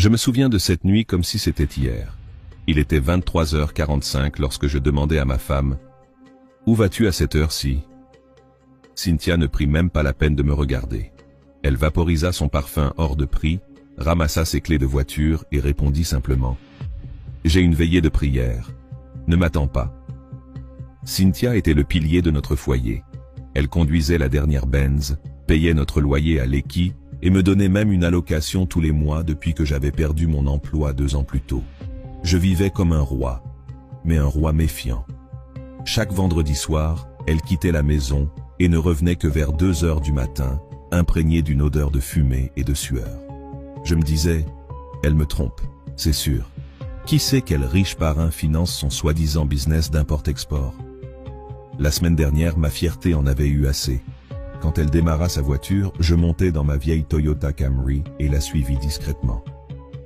Je me souviens de cette nuit comme si c'était hier. Il était 23h45 lorsque je demandai à ma femme « Où vas-tu à cette heure-ci » Cynthia ne prit même pas la peine de me regarder. Elle vaporisa son parfum hors de prix, ramassa ses clés de voiture et répondit simplement « J'ai une veillée de prière. Ne m'attends pas. » Cynthia était le pilier de notre foyer. Elle conduisait la dernière Benz, payait notre loyer à Lekki et me donnait même une allocation tous les mois depuis que j'avais perdu mon emploi 2 ans plus tôt. Je vivais comme un roi, mais un roi méfiant. Chaque vendredi soir, elle quittait la maison et ne revenait que vers 2 heures du matin, imprégnée d'une odeur de fumée et de sueur. Je me disais, elle me trompe, c'est sûr. Qui sait quel riche parrain finance son soi-disant business d'import-export? La semaine dernière, ma fierté en avait eu assez. Quand elle démarra sa voiture, je montai dans ma vieille Toyota Camry et la suivis discrètement.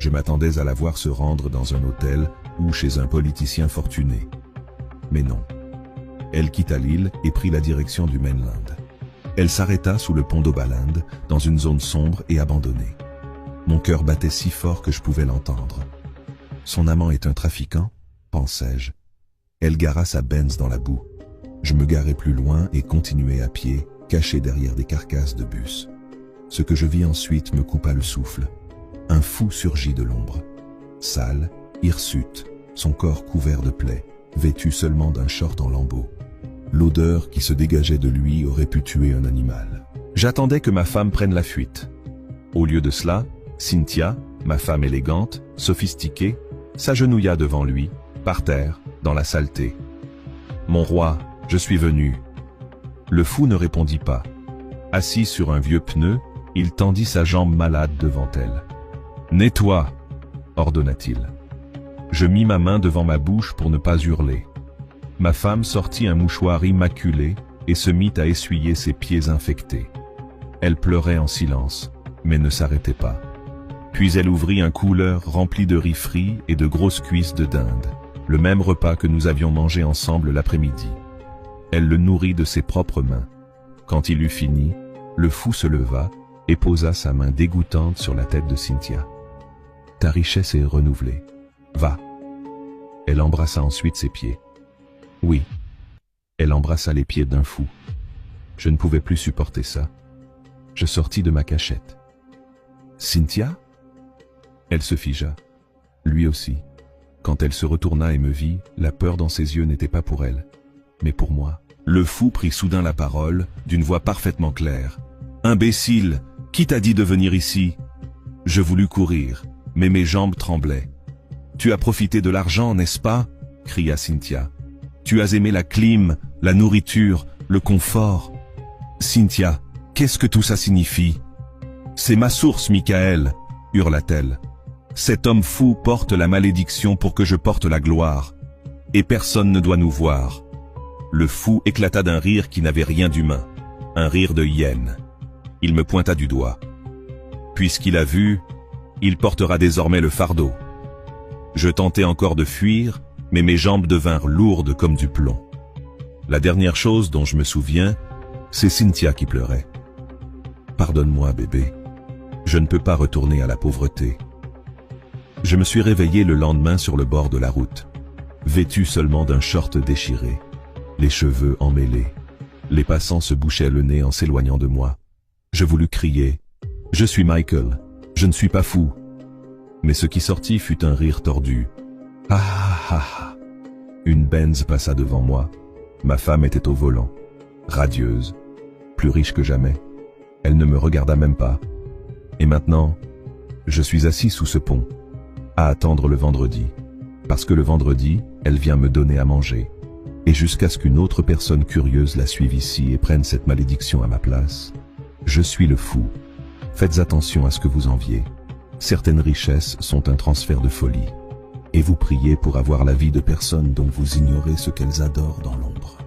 Je m'attendais à la voir se rendre dans un hôtel ou chez un politicien fortuné. Mais non. Elle quitta l'île et prit la direction du mainland. Elle s'arrêta sous le pont d'Obalinde, dans une zone sombre et abandonnée. Mon cœur battait si fort que je pouvais l'entendre. Son amant est un trafiquant, pensai-je. Elle gara sa Benz dans la boue. Je me garai plus loin et continuai à pied, caché derrière des carcasses de bus. Ce que je vis ensuite me coupa le souffle. Un fou surgit de l'ombre. Sale, hirsute, son corps couvert de plaies, vêtu seulement d'un short en lambeaux. L'odeur qui se dégageait de lui aurait pu tuer un animal. J'attendais que ma femme prenne la fuite. Au lieu de cela, Cynthia, ma femme élégante, sophistiquée, s'agenouilla devant lui, par terre, dans la saleté. « Mon roi, je suis venu. » Le fou ne répondit pas. Assis sur un vieux pneu, il tendit sa jambe malade devant elle. « Nettoie !» ordonna-t-il. Je mis ma main devant ma bouche pour ne pas hurler. Ma femme sortit un mouchoir immaculé et se mit à essuyer ses pieds infectés. Elle pleurait en silence, mais ne s'arrêtait pas. Puis elle ouvrit un couleur rempli de riz frit et de grosses cuisses de dinde, le même repas que nous avions mangé ensemble l'après-midi. Elle le nourrit de ses propres mains. Quand il eut fini, le fou se leva et posa sa main dégoûtante sur la tête de Cynthia. « Ta richesse est renouvelée. Va. » Elle embrassa ensuite ses pieds. Oui, elle embrassa les pieds d'un fou. Je ne pouvais plus supporter ça. Je sortis de ma cachette. « Cynthia ?» Elle se figea. Lui aussi. Quand elle se retourna et me vit, la peur dans ses yeux n'était pas pour elle, mais pour moi. Le fou prit soudain la parole, d'une voix parfaitement claire. « Imbécile, qui t'a dit de venir ici ?» Je voulus courir, mais mes jambes tremblaient. « Tu as profité de l'argent, n'est-ce pas ?» cria Cynthia. « Tu as aimé la clim, la nourriture, le confort. » « Cynthia, qu'est-ce que tout ça signifie ?»« C'est ma source, Michael !» hurla-t-elle. « Cet homme fou porte la malédiction pour que je porte la gloire. Et personne ne doit nous voir. » Le fou éclata d'un rire qui n'avait rien d'humain, un rire de hyène. Il me pointa du doigt. « Puisqu'il a vu, il portera désormais le fardeau. » Je tentai encore de fuir, mais mes jambes devinrent lourdes comme du plomb. La dernière chose dont je me souviens, c'est Cynthia qui pleurait. « Pardonne-moi, bébé. Je ne peux pas retourner à la pauvreté. » Je me suis réveillé le lendemain sur le bord de la route, vêtu seulement d'un short déchiré, les cheveux emmêlés. Les passants se bouchaient le nez en s'éloignant de moi. Je voulus crier « Je suis Michael, je ne suis pas fou !» Mais ce qui sortit fut un rire tordu. « Ah ah ah !» Une Benz passa devant moi. Ma femme était au volant, radieuse, plus riche que jamais. Elle ne me regarda même pas. Et maintenant, je suis assis sous ce pont, à attendre le vendredi. Parce que le vendredi, elle vient me donner à manger. Et jusqu'à ce qu'une autre personne curieuse la suive ici et prenne cette malédiction à ma place, je suis le fou. Faites attention à ce que vous enviez. Certaines richesses sont un transfert de folie. Et vous priez pour avoir la vie de personnes dont vous ignorez ce qu'elles adorent dans l'ombre.